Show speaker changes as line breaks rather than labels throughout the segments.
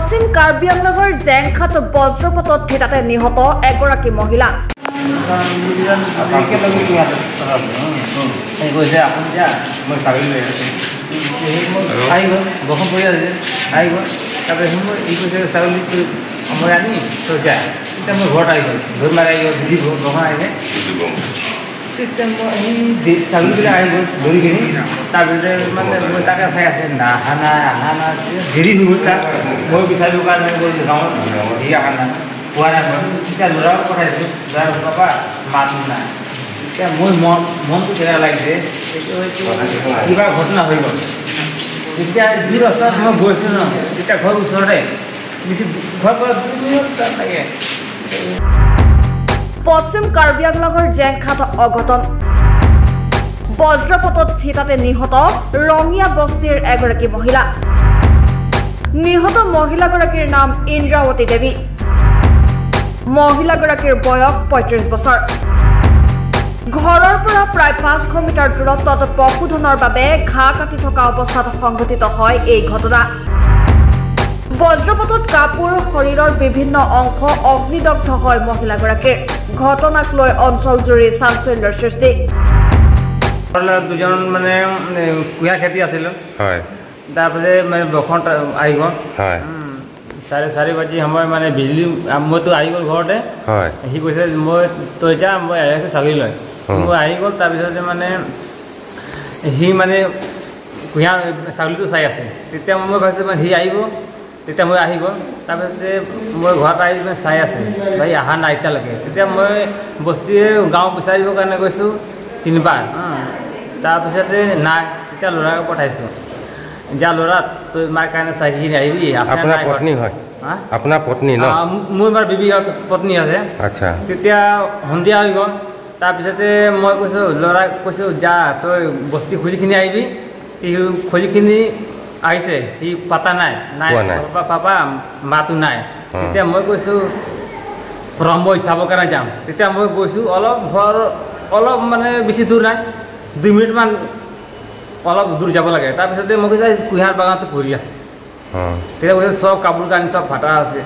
পশ্চিম কাৰ্বি আংলঙৰ জেংখাত বজ্ৰপাতত থিতাতে নিহত এগৰাকী মহিলা।
ছাগলীবিলাক আহি গ'ল ধৰি কিনি তাৰপিছতে মানে মই তাকে চাই আছে নাহা নাই দেৰি হৈ গ'ল তাক মই বিচাৰিবৰ কাৰণে গৈছোঁ গাঁৱত সি অহা নাই পোৱা নাই মই এতিয়া ল'ৰাও পঠাইছোঁ ল'ৰা পাপা মাতো নাই এতিয়া মোৰ মনটো কেনেকুৱা লাগিছে কিবা ঘটনা হৈ গ'ল এতিয়া যি ৰাস্তাত মই গৈছোঁ ন তেতিয়া ঘৰৰ ওচৰতে বেছি ঘৰৰ পৰা 2 মিনিট লাগে।
পশ্চিম কাৰ্বি আংলঙৰ জেংখাত অঘটন বজ্ৰপাতত থিতাতে নিহত ৰঙিয়া বস্তিৰ এগৰাকী মহিলা। নিহত মহিলাগৰাকীৰ নাম ইন্দ্ৰাৱতী দেৱী। মহিলাগৰাকীৰ বয়স ৩৫ বছৰ। ঘৰৰ পৰা প্ৰায় ৫০০ মিটাৰ দূৰত্বত পশুধনৰ বাবে ঘাঁহ কাটি থকা অৱস্থাত সংঘটিত হয় এই ঘটনা। বজ্ৰপাতত কাপোৰ শৰীৰৰ বিভিন্ন অংশ অগ্নিদগ্ধ হয় মহিলাগৰাকীৰ। ঘটনাক লৈ অঞ্চলজুৰি চাঞ্চল্যৰ সৃষ্টি।
দুজন মানে কুঁহিয়া খেতি আছিল তাৰপিছত মানে বৰষুণ আহি গ'ল 4:30 বাজি সময় মানে বিজুলী মইতো আহি গ'ল ঘৰতে সি কৈছে মই তই যা মই আহি আছোঁ ছাগলী লৈ মই আহি গ'ল তাৰপিছতে মানে সি মানে কুঁহিয়া ছাগলীটো চাই আছে তেতিয়া মই ভাবিছোঁ মানে সি আহিব তেতিয়া মই আহি গ'ল তাৰপিছতে মই ঘৰত আহি চাই আছে ভাই অহা নাই এতিয়ালৈকে তেতিয়া মই বস্তিয়ে গাঁও বিচাৰিবৰ কাৰণে গৈছোঁ 3বাৰ তাৰপিছতে নাই তেতিয়া ল'ৰাক পঠাইছোঁ যা ল'ৰা তই মাৰ কাৰণে চাইখিনি আহিবি
আপোনাৰ পত্নী হয় আপোনাৰ পত্নী ন
মোৰ মাৰ বিবি পত্নী আছে
আচ্ছা
তেতিয়া সন্ধিয়া হৈ গ'ল তাৰপিছতে মই কৈছোঁ ল'ৰাক কৈছোঁ যা তই বস্তি খুজিখিনি আহিবি সি খুজিখিনি আহিছে সি পাতা নাই পাপা মাতো নাই তেতিয়া মই কৈছোঁ মই চাবৰ কাৰণে যাম তেতিয়া মই গৈছোঁ অলপ মানে বেছি দূৰ নাই 2 মিনিটমান অলপ দূৰ যাব লাগে তাৰপিছতে মই কৈছোঁ কুঁহিয়াৰ বাগানটো পৰি আছে তেতিয়া কৈছোঁ চব কাপোৰ কানি চব ফাটা আছে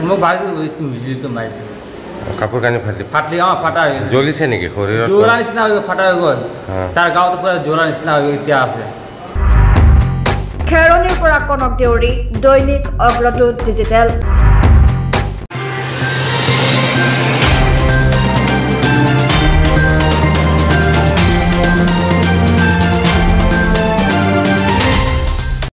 মই ভাবিছোঁ বিজুলীটো মাৰিছোঁ
কাপোৰ কানি
ফাটি ফাটা হৈ গ'ল
জ্বলিছে নেকি শৰীৰত
জ্বলা নিচিনা হৈ গ'ল ফাটা হৈ গ'ল তাৰ গাঁৱত পুৰা জ্বলা নিচিনা হৈ এতিয়া আছে।
খেৰণিৰ পৰা কনক দেউৰী, দৈনিক অগ্ৰদূত ডিজিটেল।